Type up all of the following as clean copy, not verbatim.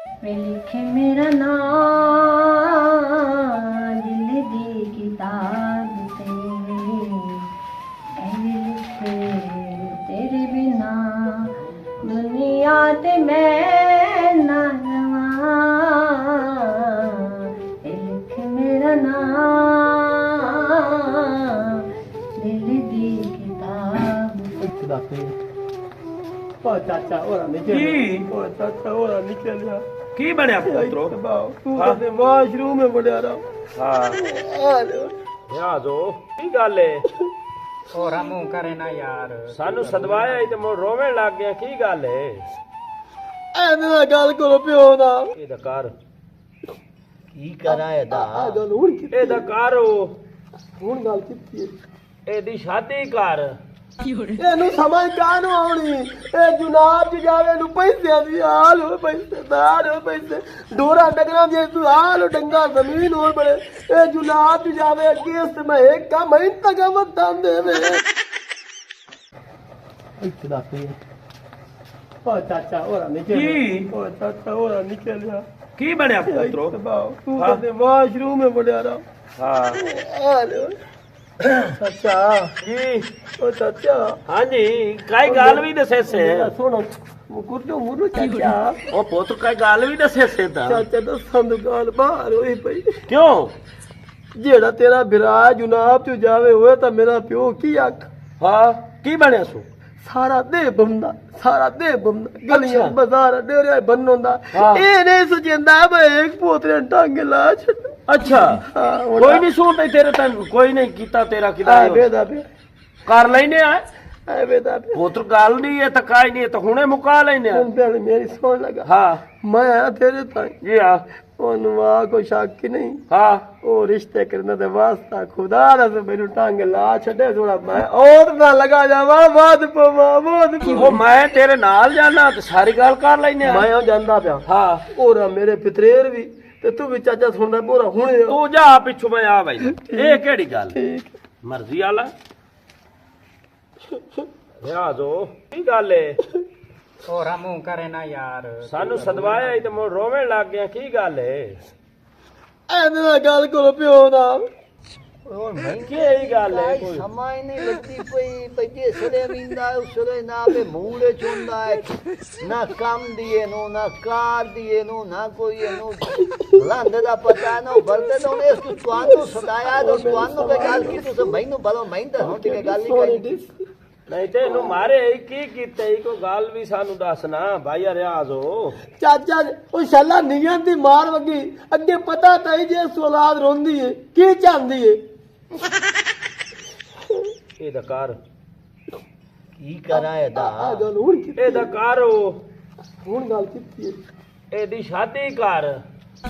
वे लिखे मेरा नाम दिल दी किताब ते ऐ लिखे तेरे बिना दुनिया ते मैं ना रवां वे लिखे मेरा नाम दिल दी किताब ओ चाचा ओरा निकल ओ चाचा ओरा निकल जा की बनया पुत्रो तू ते वाशरूम में बढ़िया रहा हाँ यहाँ जो की गल है होरा मुंह करे ना यार सानू सदवाया ही ते मुड़ रोवे लग गया की गल है एने ना गल करो पियो ना ये दा कर की करा एदा आ गल हुन की ए दा कर हुन गल कित्ती ए दी शादी कर एनु समझ कानू आउणी ए जुनाब जी जावे नु पैसे दी हाल हो पैसे दार हो पैसे डोरा डगरा जे तू हाल हो डंगा जमीन हो बड़े ए जुनाब जी जावे केस में एक का महीन तक मत दान देवे इतना पे ओ चाचा ओरा निकल की? ओ चाचा ओरा निकल जा की बनया पुत्रो तू हाँ। ते वाशरूम में बढ़िया रहा हाँ चाचा जी ओ चाचा हाँ जी काई गाल भी दसे से सुनो मुकुरजो मुरु चाचा ओ पुत्र काई गाल भी दसे से दा चाचा तो संद गाल बाहर होई पई क्यों जेड़ा तेरा बिरा जुनाब तू जावे होए ता मेरा प्यो की आख हाँ की बनया सु सारा दे बमदा गलियां अच्छा। बाजार डेरे बनोंदा हाँ। ए नहीं सुजेंदा भाई एक पोतरे टांगे ला छड़ अच्छा हाँ, कोई नहीं सुन तेरे तन कोई नहीं कीता तेरा किदा आ बेदा बे कर लेने आए आ बेदा बे पुत्र गाल नहीं है तो काई नहीं है तो हुने मुका लेने आए सुन पहले मेरी सुन लगा हाँ मैं आ तेरे ताई जी हाँ ओनवा को शक की नहीं हाँ ओ रिश्ते करने दे वास्ता खुदा दा से मेनू टांग ला छड़े थोड़ा मैं और ना लगा जावा बाद पवा वो मैं तेरे नाल जाना तो सारी गल कर लेने आए मैं जानदा पिया हाँ और मेरे पितरेर भी ते तू भी चाचा सुनदा पूरा हुणे तू जा पिछू मैं आ भाई ये केड़ी गल ठीक मर्जी आला या जो की गल है होरा मुंह करे ना यार सानू सदवाया ही ते मुड़ रोवे लग गया की गल है एने ना गल करो पियो ना और मैं की यही गल है कोई कोई समय नहीं लगती पई जे सड़े मींदा उसरे ना पे मूड़े चुंदा है ना काम दिए नो ना कार दिए नो ना कोई नो लंद दा पता ना बरते तो ने तुआनो सदाया तो तुआनो पे गल की तो मैनू भलो मैं तो होती के गल नहीं करी नहीं ते इनू मारे की कीते को गल भी सानू दसना भाई रियाज हो चाचा ओ शाला नियत दी मार वगी अगे पता तई जे औलाद रोंदी है की चांदी है ए दा कर की करा एदा आ गल हुन की ए दा कर हुन गल कित्ती ए दी शादी कर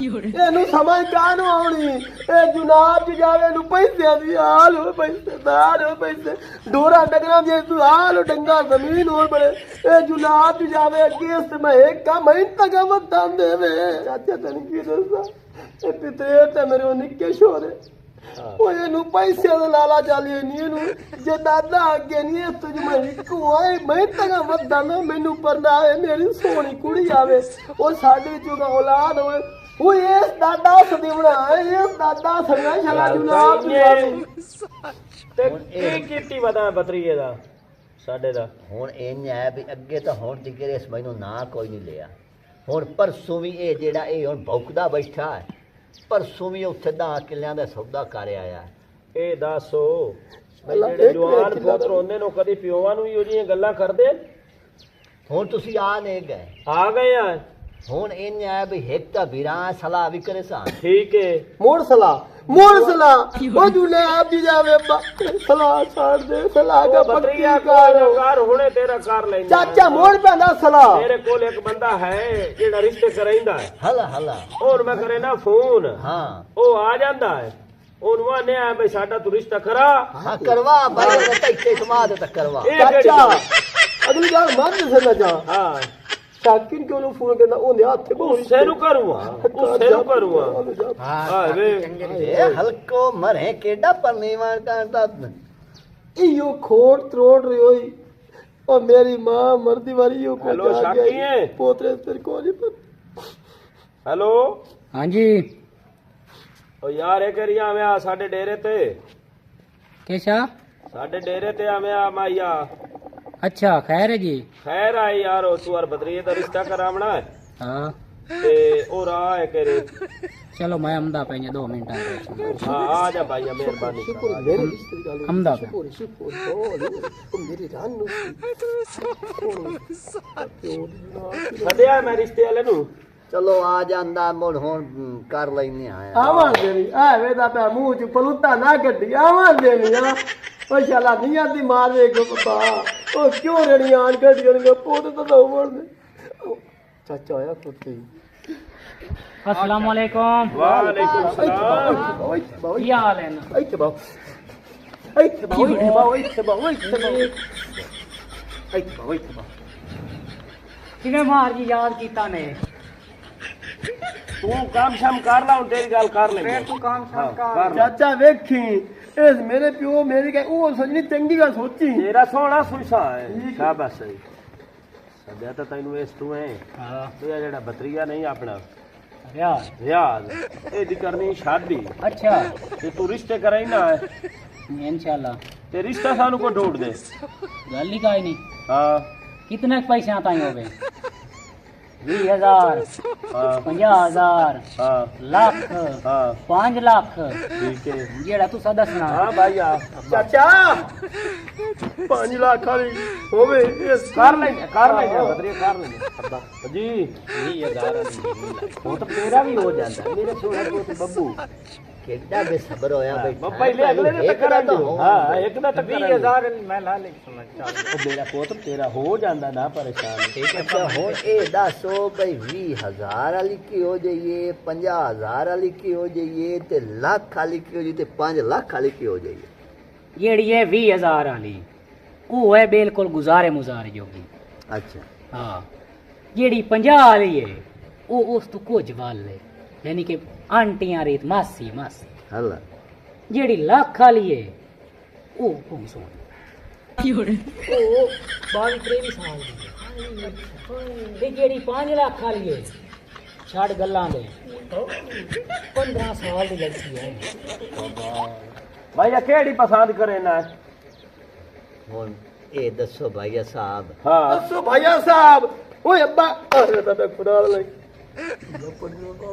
एनु समझ कानू आउणी ए जुनाब जी जावे नु पैसे दी हाल हो पैसे दार हो पैसे डोरा डगरा जे तू हाल हो डंगा जमीन हो बड़े ए जुनाब जी जावे केस में एक का महीन तक मत दान देवे चाचा तन की दसा ए पितरे ते मेरे निक्के छोरे ओ एनु पैसे दा लाला चाली नी नु जे दादा अगे नी तुझ में को आए मैं तक मत दान मेनू परना है मेरी सोनी कुड़ी आवे ओ साडे चोगा औलाद होए वो ये दादा सदीवड़ा है ये दादा संगा शाला जुनाब ते की कीती बता बतरीए दा साडे दा ਹੁਣ ਇਹ ਹੈ ਵੀ ਅੱਗੇ ਤਾਂ ਹੁਣ ਤੀਕਰ ਇਸ ਮੈਨੂੰ ਨਾ ਕੋਈ ਨਹੀਂ ਲਿਆ ਹੁਣ ਪਰਸੋਂ ਵੀ ਇਹ ਜਿਹੜਾ ਇਹ ਹੁਣ ਭੌਂਕਦਾ ਬੈਠਾ ਹੈ ਪਰਸੋਂ ਵੀ ਉੱਥੇ ਦਾ ਕਿੱਲਿਆਂ ਦਾ ਸੌਦਾ ਕਰ ਆਇਆ ए दसो ਜਿਹੜੇ ਜਵਾਨ ਪੁੱਤਰ ਉਹਨੇ ਨੂੰ ਕਦੀ ਪਿਓਾਂ ਨੂੰ ਹੀ ਉਹ ਜੀਆਂ ਗੱਲਾਂ ਕਰਦੇ ਹੁਣ ਤੁਸੀਂ ਆ ਨਹੀਂ ਗਏ ਆ ਗਏ ਆ ਹੁਣ ਇਹ ਹੈ ਵੀ ਇੱਕ ਤਾਂ ਵੀਰਾਂ ਸਲਾਹ ਵੀ ਕਰੇ ਸਾਂ ठीक है मोड़ सला ओ जुनाब जी जावे सला छाड़ दे सला का बतरीया पक्की कार हुणे तेरा कार लेंदा चाचा मोड़ पैंदा सला मेरे कोल एक बंदा है जेड़ा रिश्ते कराइंदा है ਹਲਾ ਹਲਾ और मैं करे ना फोन ਹਾਂ ओ आ जांदा है ਉਹਨੂੰ ਆਨੇ ਆ ਬਈ ਸਾਡਾ ਤੂੰ ਰਿਸ਼ਤਾ ਕਰਾ ਹਾਂ ਕਰਵਾ ਭਾਈ ਤੇ ਇੱਥੇ ਸਮਾਦ ਤੱਕ ਕਰਵਾ ਇਹ ਕਿਹੜੀ चाचा ਗੱਲ? अगली गल मन से ना जा ਹਾਂ शाकिन क्यों नु फोन करना ओने हाथ पे ਉਸੇ ਨੂੰ ਕਰੂਆ ਉਸੇ ਨੂੰ ਕਰੂਆ हाँ ਹਾਂ ਵੇ ਇਹ ਹਲਕੋ ਮਰੇ ਕਿਹੜਾ ਪਰਨੀਵਾਨ ਕਰਦਾ इयो खोट त्रोड़ रही होई और मेरी मां मर्दी वाली यो को हेलो, जा शाकी गया है? पोतरे तेरे को नहीं पर ਹੈਲੋ ਹਾਂਜੀ ਓ ਯਾਰ ਇਹ ਕਰੀਆ ਆਵਿਆ ਸਾਡੇ ਡੇਰੇ ਤੇ ਕਿਸ਼ਾ ਸਾਡੇ ਡੇਰੇ ਤੇ ਆਵਿਆ ਮਾਈਆ ਅੱਛਾ ਖੈਰ ਹੈ ਜੀ ਖੈਰ ਆਈ ਯਾਰ ਉਹ ਤੂੰ ਅਰ ਬਦਰੀਏ ਦਾ ਰਿਸ਼ਤਾ ਕਰਾਵਣਾ ਹੈ ਹਾਂ ਤੇ ਉਹ ਰਾਹ ਹੈ ਕਰੇ ਚਲੋ ਮੈਂ ਆਮਦਾ ਪੈਂਦੇ 2 ਮਿੰਟਾਂ ਵਿੱਚ ਹਾਂ ਆ ਜਾ ਭਾਈਆ ਮਿਹਰਬਾਨੀ ਕਰ ਮੇਰੇ ਰਿਸ਼ਤੇ ਦੀ ਗੱਲ ਆਮਦਾ ਮੇਰੀ ਜਾਨ ਨੂੰ ਸੱਦਿਆ ਮੈਂ ਰਿਸ਼ਤੇ ਵਾਲੇ ਨੂੰ ਚਲੋ ਆ ਜਾਂਦਾ ਮੁੜ ਹੁਣ ਕਰ ਲੈਨੇ ਆ ਆਵਾਂ ਦੇਣੀ ਐਵੇਂ ਦਾ ਪਿਆ ਮੂੰਹ ਚ ਪਲੂਤਾ ਨਾ ਗੱਡੀ ਆਵਾਂ ਦੇਣੀ ਆ ਉਹ ਸ਼ਾਲਾ ਨਹੀਂ ਆਦੀ ਮਾਰ ਵੇਖੋ ਪਪਾ ਉਹ ਕਿਉਂ ਰੜੀਆਂ ਆਣ ਗੱਡੀਆਂ ਪੁੱਤ ਤਾਂ ਹੋਣ ਚਾਚਾ ਆਇਆ ਕੁੱਤੇ अस्सलाम वालेकुम ਵਾਲੇਕੁਮ ਸਲਾਮ ਕੀ ਹਾਲ ਹੈ ਨਾ ਇੱਥੇ ਬਾਉ ਇੱਥੇ ਬਾਉ ਇੱਥੇ ਬਾਉ ਇੱਥੇ ਬਾਉ ਇੱਥੇ ਬਾਉ ਇੱਥੇ ਬਾਉ ਇੱਥੇ ਬਾਉ ਕਿਵੇਂ ਮਾਰ ਜੀ ਯਾਦ ਕੀਤਾ ਨੇ ਤੂੰ ਕੰਮ ਸ਼ਮ ਕਰ ਲਾ ਹੁਣ ਤੇਰੀ ਗੱਲ ਕਰ ਲੈ ਤੂੰ ਕੰਮ ਹਾਂ, ਸ਼ਾਮ ਕਰ ਕਰ ਲਾ। ਚਾਚਾ ਵੇਖੀ ਇਸ ਮੇਰੇ ਪਿਓ ਮੇਰੀ ਕਹੇ ਉਹ ਸੋਚਣੀ ਚੰਗੀ ਗੱਲ ਸੋਚੀ ਤੇਰਾ ਸੋਹਣਾ ਸੁਈਸਾ ਹੈ ਸ਼ਾਬਾਸ਼ ਸਹੀ ਸੱਦਿਆ ਤਾਂ ਤੈਨੂੰ ਇਸ ਤੂੰ ਹੈ ਹਾਂ ਤੂੰ ਇਹ ਜਿਹੜਾ ਬਤਰੀਆ ਨਹੀਂ ਆਪਣਾ ਯਾਰ ਰਿਆਜ਼ ਇਹਦੀ ਕਰਨੀ ਸ਼ਾਦੀ अच्छा ਤੇ ਤੂੰ ਰਿਸ਼ਤੇ ਕਰਾਈ ਨਾ इंशाल्लाह ਤੇ ਰਿਸ਼ਤਾ ਸਾਨੂੰ ਕੋ ਢੂੰਢ ਦੇ गल ही काई नहीं ਹਾਂ कितने पैसे आता ही होवे 20,000 ਹਾਂ 50,000 ਹਾਂ लाख ਹਾਂ 5 लाख ਠੀਕ ਹੈ जेड़ा तू सदा सुना ਹਾਂ ਭਾਈ ਆ ਚਾਚਾ 5 ਲੱਖ ਵਾਲੀ ਹੋਵੇ ਇਸ ਕਰ ਲੈ ਬਤਰੀਆ ਕਰ ਲੈ ਅੱਬਾ ਜੀ 20,000 ਉਹ ਤਾਂ ਤੇਰਾ ਵੀ ਹੋ ਜਾਂਦਾ ਮੇਰੇ ਸੋਹਣੇ ਪੁੱਤ ਬੱਬੂ ਕਿੱਡਾ ਬੇਸਬਰ ਹੋਇਆ ਬਈ ਪਹਿਲੇ ਅਗਲੇ ਨੇ ਟੱਕਰਾਂ ਹਾਂ ਇੱਕ ਦਾ ਟੱਕਰ 20,000 मैं ला ले सुना ਉਹ ਮੇਰਾ ਪੁੱਤ ਤੇਰਾ ਹੋ ਜਾਂਦਾ ਨਾ ਪਰੇਸ਼ਾਨ ਅੱਛਾ ਹੁਣ ਇਹ ਦੱਸੋ ਬਈ 20,000 ਵਾਲੀ ਕੀ ਹੋ ਜਾਈਏ 50,000 ਵਾਲੀ ਕੀ ਹੋ ਜਾਈਏ ਤੇ ਲੱਖ ਵਾਲੀ ਕੀ ਹੋ ਜਾਈਏ ਤੇ 5 ਲੱਖ ਵਾਲੀ ਕੀ ਹੋ ਜਾਈਏ जेड़ी है 20,000 वाली वो है बिल्कुल गुजारे मुजारे जोगी ਅੱਛਾ हाँ जेड़ी 50 वाली है वो उस तो कुछ वाल ले यानी कि आंटियां रीत मासी मासी ਹਲਾ जेड़ी लाख वाली है वो कौन सो ਉਹ 22-23 ਸਾਲ ਦੀ ਤੇ ਜਿਹੜੀ 5 ਲੱਖ ਵਾਲੀ ਹੈ ਛੱਡ ਗੱਲਾਂ ਦੇ 15 ਸਾਲ ਦੀ ਲੜਕੀ ਹੈ ਭਾਈ ਕਿਹੜੀ ਪਸੰਦ ਕਰੇ ਨਾ ਹੁਣ ਇਹ ਦੱਸੋ ਭਾਈਆ ਸਾਹਿਬ ਹਾਂ ਦੱਸੋ ਭਾਈਆ ਸਾਹਿਬ ਓਏ ਅੱਬਾ ਅਰੇ ਤਾਂ ਮੈਂ ਖੁਦਾ ਲਈ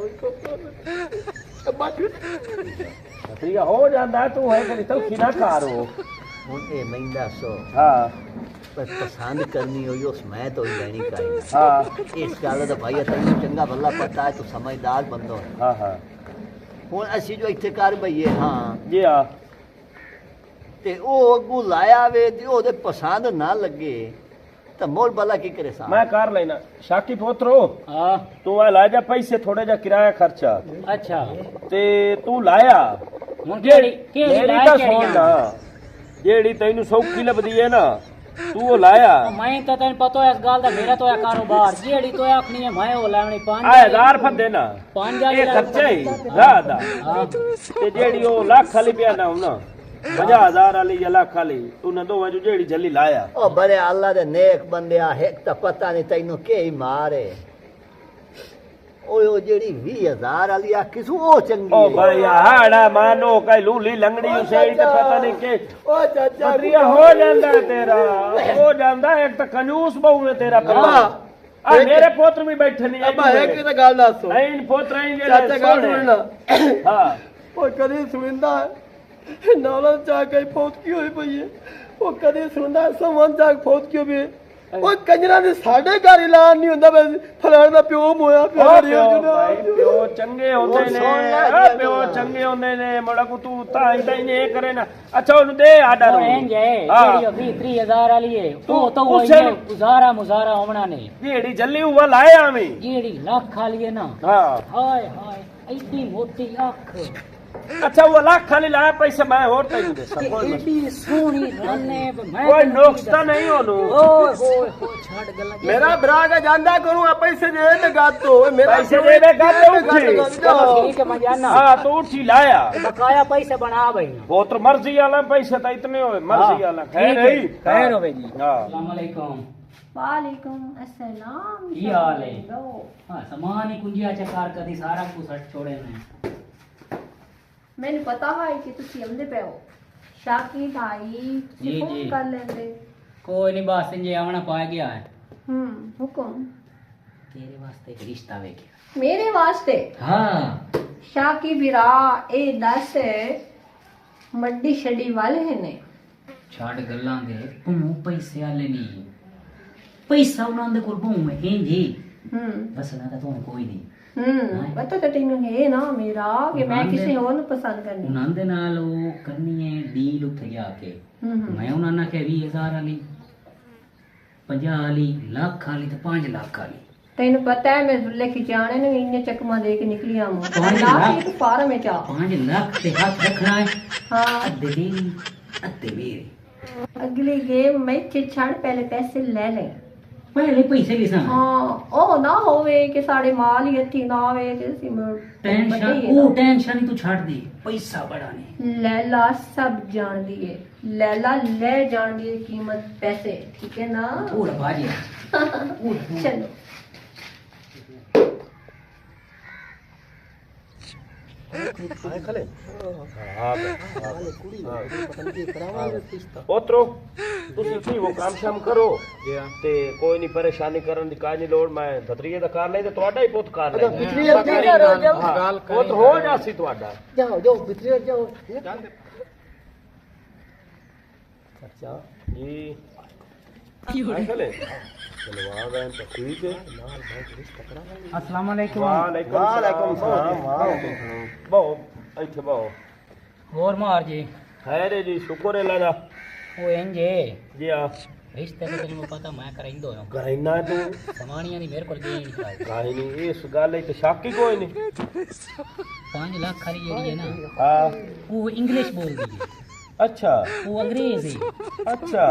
ਅੱਬਾ ਬਤਰੀਆ ਹੋ ਜਾਂਦਾ ਤੂੰ ਹੈ ਕਿ ਤਲਖੀ ਨਾ ਕਾਰੋ ਹੁਣ ਇਹ ਮਹਿੰਦਾ ਸੋ ਹਾਂ ਪਰ ਪਸੰਦ ਕਰਨੀ ਹੋਈ ਉਸ ਮੈਂ ਤੋਂ ਹੀ ਲੈਣੀ ਚਾਹੀਦੀ ਹਾਂ ਇਸ ਗੱਲ ਦਾ ਭਾਈਆ ਤੈਨੂੰ ਚੰਗਾ ਭਲਾ ਪਤਾ ਹੈ ਤੂੰ ਸਮਝਦਾਰ ਬੰਦਾ ਹੈ ਹਾਂ ਹਾਂ ਹੁਣ ਅਸੀਂ ਜੋ ਇੱਥੇ ਕਰ ਬਈਏ ਹਾਂ ਜੀ ਆ ਤੇ ਉਹ ਅੱਗੂ ਲਾਇਆ ਵੇ ਤੇ ਉਹਦੇ ਪਸੰਦ ਨਾ ਲੱਗੇ ਤਾਂ ਮੋਲ ਭਲਾ ਕੀ ਕਰੇ ਸਾਂ ਮੈਂ ਕਰ ਲੈਣਾ ਸ਼ਾਕੀ ਪੋਤਰੋ ਹਾਂ ਤੂੰ ਆ ਲਾ ਜਾ ਪੈਸੇ ਥੋੜਾ ਜਿਹਾ ਕਿਰਾਇਆ ਖਰਚਾ ਅੱਛਾ ਤੇ ਤੂੰ ਲਾਇਆ ਹੁਣ ਕਿਹੜੀ ਮੇਰੀ ਲਾਇਕ ਤਾਂ ਕਿਹੜੀ ਸੁਣ ਆ? ਨਾ ਜਿਹੜੀ ਤੈਨੂੰ ਸੌਖੀ ਲੱਭਦੀ ਹੈ ਨਾ ਤੂੰ ਉਹ ਲਾਇਆ ਮੈਂ ਤਾਂ ਤੈਨੂੰ ਪਤਾ ਇਸ ਗੱਲ ਦਾ ਮੇਰਾ ਤਾਂ ਇਹ ਕਾਰੋਬਾਰ ਜਿਹੜੀ ਤੋਂ ਆਖਣੀ ਹੈ ਮੈਂ ਉਹ ਲੈਣੀ 5 ਆ 1000 ਫੱਦੇ ਨਾ 5 ਇਹ ਖਰਚਾ ਹੀ ਰਾਹ ਦਾ ਹਾਂ ਤੇ ਜਿਹੜੀ ਉਹ ਲੱਖ ਵਾਲੀ ਪਿਆ ਨਾ ਉਹਨਾਂ 50,000 ਵਾਲੀ ਜਾਂ ਲੱਖ ਵਾਲੀ ਉਹਨਾਂ ਦੋਵਾਂ ਚੋਂ ਜਿਹੜੀ ਜੱਲੀ ਲਾਇਆ ਉਹ ਬੜੇ ਅੱਲਾ ਦੇ ਨੇਕ ਬੰਦੇ ਆ ਇੱਕ ਤਾਂ ਪਤਾ ਨਹੀਂ ਤੈਨੂੰ ਕੀ ਮਾਰੇ ਓਏ ਉਹ ਜਿਹੜੀ 20,000 ਵਾਲੀ ਆ ਕਿਸੂ ਉਹ ਚੰਗੀ ਉਹ ਹੈ। ਭਾਈ ਹਾੜਾ ਮਾਨੋ ਕਈ ਲੂਲੀ ਲੰਗੜੀ ਉਸੇੜੀ ਤੇ ਪਤਾ ਨਹੀਂ ਕਿ ਓ ਚਾਚਾ ਬਦਰੀਆ ਹੋ ਜਾਂਦਾ ਤੇਰਾ ਹੋ ਜਾਂਦਾ ਇੱਕ ਤਾਂ ਕੰਜੂਸ ਬਹੁ ਹੈ ਤੇਰਾ ਅੱਬਾ ਆ ਮੇਰੇ ਪੁੱਤਰ ਵੀ ਬੈਠੇ ਨਹੀਂ ਅੱਬਾ ਇੱਕ ਤਾਂ ਗੱਲ ਦੱਸੋ ਐਨ ਪੁੱਤਰ ਐਨ ਚਾਚਾ ਗੱਲ ਜਿਹੜੇ ਸੁਣਨਾ ਹਾਂ ਉਹ ਕਦੇ ਸੁਣਦਾ ਨਾਲਾਂ ਚਾ ਕੇ ਫੌਤ ਕੀ ਹੋਈ ਪਈ ਹੈ ਉਹ ਕਦੇ ਸੁਣਦਾ ਸਮਨ ਚਾ ਫੌਤ ਕਿਉਂ ਵੀ ਉਹ ਕੰਜਰਾਂ ਦੇ ਸਾਡੇ ਘਰ ਐਲਾਨ ਨਹੀਂ ਹੁੰਦਾ ਬਸ ਫਲਾਣ ਦਾ ਪਿਓ ਮੋਇਆ ਪਿਓ ਪਿਓ ਚੰਗੇ ਹੁੰਦੇ ਹੋਰ ਨੇ ਸੁਣ ਲੈ ਆ ਜੀ ਪਿਓ ਇਹਨੂੰ। ਚੰਗੇ ਹੁੰਦੇ ਨੇ ਮੜਾ ਕੋ ਤੂੰ ਤਾਂ ਇਦਾਂ ਹੀ ਇਹ ਕਰੇ ਨਾ ਅੱਛਾ ਉਹਨੂੰ ਦੇ ਆਡਾ ਉਹ ਨੂੰ ਇੰਜ ਹੈ ਹਾਂ। ਜਿਹੜੀ 20-30,000 ਵਾਲੀ ਹੈ ਉਹ ਤਾਂ ਉਹ ਉਸੇ ਇੰਜ ਗੁਜ਼ਾਰਾ ਮੁਜ਼ਾਰਾ ਆਉਣਾ ਨੇ ਜਿਹੜੀ ਜੱਲੀ ਉਹ ਲਾਇਆ ਆਵੇਂ ਜਿਹੜੀ ਲੱਖ ਵਾਲੀ ਹੈ ਨਾ ਹਾਂ ਹਾਏ ਹਾਏ ਐਡੀ ਮੋਟੀ ਅੱਖ ਅੱਛਾ ਉਹ ਲੱਖ ਖਾਲੀ ਲਾਇਆ ਪੈਸੇ ਮੈਂ ਹੋਰ ਤੈਨੂੰ ਦੇ ਤੇ ਸਕੋ ਐਡੀ ਸੋਹਣੀ ਰੰਨੇ ਮੈਂ ਕੋਈ ਨੁਕਸ ਤਾਂ ਨਹੀਂ ਉਹਨੂੰ ਓਏ ਹੋਏ ਹੋਏ ਛੱਡ ਗੱਲਾਂ ਮੇਰਾ ਭਰਾ ਕੇ ਜਾਂਦਾ ਕਰੂੰ ਆ ਪੈਸੇ ਦੇ ਤੇ ਗੱਤੋ ਮੇਰਾ ਪੈਸੇ ਦੇ ਦੇ ਗੱਤ ਉੱਠੀ ਚਲੋ ਠੀਕ ਹੈ ਮੈਂ ਜਾਨਾ ਹਾਂ ਤੂੰ ਉੱਠੀ ਲਾਇਆ ਬਕਾਇਆ ਪੈਸੇ ਬਣਾ ਬਈ ਪੁੱਤਰ ਮਰਜ਼ੀ ਵਾਲਾ ਪੈਸੇ ਤਾਂ ਇਤਨੇ ਹੋਏ ਮਰਜ਼ੀ ਵਾਲਾ ਖੈਰ ਹੈ खैर होवे जी ਹਾਂ अस्सलाम वालेकुम वालेकुम अस्सलाम। ਕੀ ਹਾਲ ਹੈ? ਹਾਂ ਸਮਾਨ ਹੀ ਕੁੰਜਿਆ ਚਕਾਰ ਕਦੀ ਸਾਰਾ ਕੁਝ ਹਟ ਛੋੜੇ ਨੇ। ਮੈਨੂੰ ਪਤਾ ਹੈ ਕਿ ਤੁਸੀਂ ਆਉਂਦੇ ਪਏ ਹੋ। ਸ਼ਾਕੀ ਭਾਈ ਜੀ, ਤੁਸੀਂ ਫੋਨ ਜੀ। ਕਰ ਲੈਂਦੇ। ਕੋਈ ਨਹੀਂ ਬਸ ਇੰਜੇ ਆਵਣਾ ਪਾ ਗਿਆ ਹੈ। ਹੁਕਮ। ਤੇਰੇ ਵਾਸਤੇ ਇੱਕ ਰਿਸ਼ਤਾ ਵੇਖਿਆ। ਮੇਰੇ ਵਾਸਤੇ ਹਾਂ ਸ਼ਾਕੀ ਵੀਰਾ ਇਹ ਦੱਸ ਮੱਡੀ ਛੜੀ ਵਾਲੇ ਨੇ। ਛੱਡ ਗੱਲਾਂ ਦੇ ਤੂੰ ਪੈਸੇ ਵਾਲੇ ਨਹੀਂ ਪੈਸਾ ਉਹਨਾਂ ਦੇ ਕੋਲ ਭੂਮ ਹੈ ਜੀ ਬਸਣਾ ਤਾਂ ਤੂੰ ਕੋਈ ਨਹੀਂ ਪਤਾ ਤਾਂ ਤੈਨੂੰ ਹੈ ਨਾ ਮੇਰਾ ਕਿ ਮੈਂ ਕਿਸੇ ਹੋਰ ਨੂੰ ਪਸੰਦ ਕਰਨੀ। ਉਹਨਾਂ ਦੇ ਨਾਲ ਉਹ ਕਰਨੀ ਹੈ ਡੀਲ ਉੱਥੇ ਜਾ ਕੇ। ਮੈਂ ਉਹਨਾਂ ਨਾਲ ਕਿਹਾ 20,000 ਵਾਲੀ 50 ਵਾਲੀ ਲੱਖ ਵਾਲੀ ਤੇ 5 ਲੱਖ ਵਾਲੀ। ਤੈਨੂੰ ਪਤਾ ਹੈ ਮੈਂ ਲੈ ਕੇ ਜਾਣੇ ਨੇ ਇੰਨੇ ਚੱਕਮਾਂ ਦੇ ਕੇ ਨਿਕਲੀ ਆਵਾਂ। 5 ਨਾ ਲੱਖ ਇੱਕ ਫਾਰਮ ਵਿੱਚ ਆ 5 ਲੱਖ ਤੇ ਹੱਥ ਰੱਖਣਾ ਹੈ। ਹਾਂ ਅੱਧੇ ਦੇ ਅੱਧੇ ਮੇਰੇ ਅਗਲੀ ਗੇਮ ਮੈਂ ਛੱਡ ਪਹਿਲੇ ਪੈਸੇ ਲੈ ਲੈ। ਪਹਿਲੇ ਪੈਸੇ ਲਿਸਾ ਹਾਂ ਉਹ ਨਾ ਹੋਵੇ ਕਿ ਸਾਡੇ ਮਾਲ ਹੀ ਇੱਥੇ ਨਾ ਆਵੇ ਤੇ ਅਸੀਂ ਟੈਨਸ਼ਨ ਉਹ ਟੈਨਸ਼ਨ ਹੀ ਤੂੰ ਛੱਡ ਦੇ ਪੈਸਾ ਬੜਾ ਨੇ। ਲੈਲਾ ਸਭ ਜਾਣਦੀ ਏ। ਲੈਲਾ ਲੈ ਜਾਣਦੀ ਏ ਕੀਮਤ ਪੈਸੇ। ਠੀਕ ਹੈ ਨਾ। ਉਹ ਬਾਜੀ ਚਲੋ ਆਏ ਖਲੇ ਉਤਰੋ ਤੁਸੀਂ ਕੀ ਉਹ ਕੰਮ ਸ਼ਾਮ ਕਰੋ ਤੇ ਕੋਈ ਨਹੀਂ ਪਰੇਸ਼ਾਨੀ ਕਰਨ ਦੀ ਕਾਜ ਨਹੀਂ ਲੋੜ। ਮੈਂ ਧਤਰੀਏ ਦਾ ਕਰ ਲਈ ਤੇ ਤੁਹਾਡਾ ਹੀ ਪੁੱਤ ਕਰ ਲੈ ਪੁੱਤ ਹੋ ਜਾਸੀ ਤੁਹਾਡਾ। ਜਾਓ ਜਾਓ ਬਿਤਰੀ ਜਾਓ। ਅੱਛਾ ਜੀ ਆਏ ਖਲੇ ਚਲੋ ਆ ਗਏ ਤਾਂ ਠੀਕ ਹੈ। अस्सलाम वालेकुम। ਵਾਲੇਕੁਮ ਸਲਾਮ। ਬਹੁ ਇੱਥੇ ਬਹੁ ਹੋਰ ਮਾਰ ਜੀ ਖੈਰ ਹੈ ਜੀ ਸ਼ੁਕਰ ਹੈ ਲਾਦਾ ਉਹ ਇੰਜੇ ਜੀ ਆ ਰਿਸ਼ਤੇ ਤੇ ਤੈਨੂੰ ਪਤਾ ਮੈਂ ਕਰਾਈਂਦੋ ਹਾਂ ਕਰਾਈਨਾ ਤੂੰ ਸਮਾਨੀਆਂ ਦੀ ਮੇਰੇ ਕੋਲ ਗਈ ਨਹੀਂ ਖਾਈ ਕਾਹੀ ਨਹੀਂ ਇਸ ਗੱਲ ਤੇ ਸ਼ੱਕ ਹੀ ਕੋਈ ਨਹੀਂ। 5 ਲੱਖ ਵਾਲੀ ਜਿਹੜੀ ਹੈ ਨਾ ਹਾਂ ਉਹ ਇੰਗਲਿਸ਼ ਬੋਲਦੀ ਹੈ ਅੱਛਾ ਉਹ ਅੰਗਰੇਜ਼ ਹੈ ਅੱਛਾ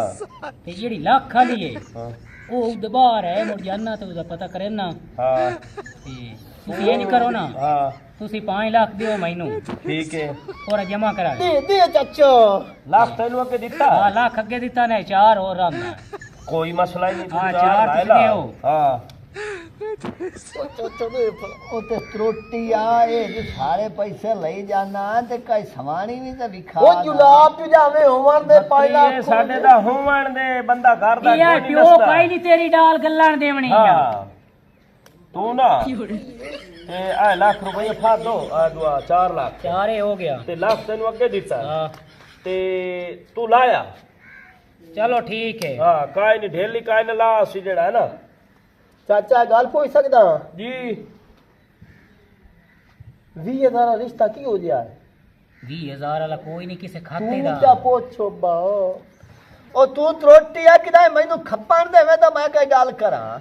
ਤੇ ਜਿਹੜੀ ਲੱਖ ਵਾਲੀ ਹੈ ਹਾਂ ਉਹ ਉਹਦੇ ਬਾਹਰ ਹੈ ਮੁੜ ਜਾਨਾ ਤੇ ਉਹਦਾ ਪਤਾ ਕਰੇ ਨਾ। ਹਾਂ ਤੇ ਤੁਸੀਂ ਇਹ ਨਹੀਂ ਕਰੋ ਨਾ ਹਾਂ ਤੁਸੀਂ 5 ਲੱਖ ਦਿਓ ਮੈਨੂੰ ਠੀਕ ਹੈ ਔਰ ਜਮਾ ਕਰਾ ਦੇ ਚਾਚਾ ਲੱਖ ਤੈਨੂੰ ਅੱਗੇ ਦਿੱਤਾ ਹਾਂ ਲੱਖ ਅੱਗੇ ਦਿੱਤਾ ਨੇ 4 ਹੋਰ ਰਾਮਦਾ ਕੋਈ ਮਸਲਾ ਹੀ ਨਹੀਂ ਤੂੰ ਹਾਂ, ਜਾ ਚਾਰ ਲੈ ਤੁਸੀਂ ਲਾ। ਦਿਓ। ਹਾਂ ਉਹ ਤੇ ਤਰੋਟੀ ਆ ਇਹ ਜੇ ਸਾਰੇ ਪੈਸੇ ਲਈ ਜਾਣਾ ਤੇ ਕਈ ਸਮਾਨੀ ਵੀ ਤਾਂ ਵਿਖਾ ਉਹ ਜੁਲਾਬ ਚ ਜਾਵੇਂ ਹੋਵਣ ਦੇ 5 ਇਹ ਲੱਖ ਸਾਡੇ ਦਾ ਹੋਵਣ ਦੇ ਬੰਦਾ ਘਰ ਦਾ ਯਾਰ ਕੋਈ ਨਹੀਂ ਪਿਓ ਦੱਸਦਾ। ਕਾਈ ਨਹੀਂ ਤੇਰੀ ਡਾਲ ਗੱਲਾਂ ਦੇਵਣੀ ਆ ਹਾਂ ਤੂੰ ਨਾ ਤੇ ਆ ਲੱਖ ਰੁਪਏ ਫਾ ਦੋ ਆ ਦੁਆ 4 ਲੱਖ 4 ਹੋ ਗਿਆ ਤੇ ਲੱਖ ਤੈਨੂੰ ਅੱਗੇ ਦਿੱਤਾ ਹਾਂ ਤੇ ਤੂੰ ਲਾਇਆ ਚਲੋ ਠੀਕ ਹੈ ਹਾਂ ਕਾਈ ਨਹੀਂ ਢੇਲੀ ਕਾਈ ਨਾ ਲਾ ਸੀ ਜਿਹੜਾ ਹੈ ਨਾ ਚਾਚਾ ਗੱਲ ਪੁੱਛ ਸਕਦਾ ਜੀ 20,000 ਰਿਸ਼ਤਾ ਕੀ ਹੋ ਗਿਆ 20,000 ਵਾਲਾ ਕੋਈ ਨਹੀਂ ਕਿਸੇ ਖਾਤੇ ਤੂੰ ਦਾ ਕਿਆ ਪੁੱਛੋ ਬਾ ਉਹ ਤੂੰ ਤਰੋਟੀ ਆ ਕਿਦਾਂ ਮੈਨੂੰ ਖੱਪਣ ਦੇਵੇਂ ਤਾਂ ਮੈਂ ਕੋਈ ਗੱਲ ਕਰਾਂ।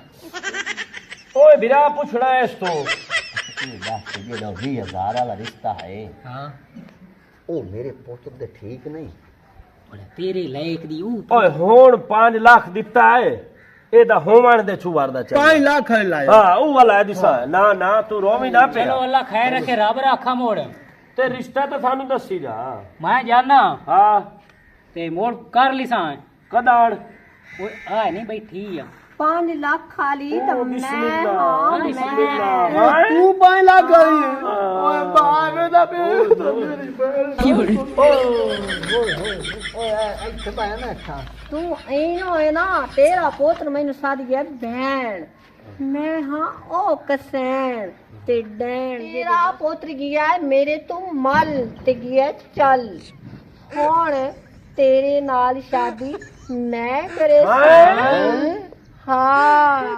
ਓਏ ਵੀਰਾ ਪੁੱਛਣਾ ਇਸ ਤੋਂ ਇਹ ਦੱਸ ਜਿਹੜਾ 20,000 ਵਾਲਾ ਰਿਸ਼ਤਾ ਹੈ ਹਾਂ ਉਹ ਮੇਰੇ ਪੁੱਤ ਦੇ ਠੀਕ ਨਹੀਂ। ਬੜਾ ਤੇਰੇ ਲਾਇਕ ਦੀ ਉਹ ਓਏ ਹੁਣ 5 ਲੱਖ ਦਿੱਤਾ ਹੈ ਇਹਦਾ ਹੋਵਣ ਦੇ ਛੁਵਾਰ ਦਾ 5 ਲੱਖ ਲਾਇਆ ਹਾਂ ਉਹ ਵਾਲਾ ਦਿਸਾ ਨਾ ਨਾ ਤੂੰ ਰੋਵੀ ਨਾ ਪਿਆ ਚਲੋ ਅੱਲਾ ਖੈਰ ਰੱਖੇ ਰੱਬ ਰਾਖਾ ਮੋੜ ਤੇ ਰਿਸ਼ਤਾ ਤਾਂ ਸਾਨੂੰ ਦੱਸੀ ਜਾ ਮੈਂ ਜਾਣਾ ਹਾਂ ਤੇ ਮੋੜ ਕਰ ਲਿਸਾਂ ਕਦਾੜ ਓਏ ਆ ਨਹੀਂ ਬੈਠੀ ਆ 5 ਲੱਖ ਖਾਲੀ ਤਾਂ ਮੈਂ ਬਿਸਮਿਲ੍ਲਾ ਹਾਂ ਬਿਸਮਿਲ੍ਲਾ ਮੈਂ ਹਾਂ ਤੂੰ 5 ਲੱਖ ਆਈ ਓਏ ਬਾਵੇ ਦਾ ਬੇਲ ਮੇਰੀ ਬੇਲ ਓਏ ਇੱਥੇ ਪਾਇਆ ਨਾ ਅੱਖਾਂ ਤੂੰ ਐਂ ਹੋਏ ਨਾ ਤੇਰਾ ਪੁੱਤਰ ਮੈਨੂੰ ਸਾਧ ਗਿਆ ਭੈਣ ਮੈਂ ਹਾਂ ਉਹ ਕਸੈਣ ਤੇ ਡੈਣ ਤੇਰਾ ਪੁੱਤਰ ਗਿਆ ਮੇਰੇ ਤੋਂ ਮਲ ਤੇ ਗਿਆ ਚੱਲ ਹੁਣ ਤੇਰੇ ਨਾਲ ਸ਼ਾਦੀ ਮੈਂ ਕਰੇ ਹੈਂ? ਹਾਂ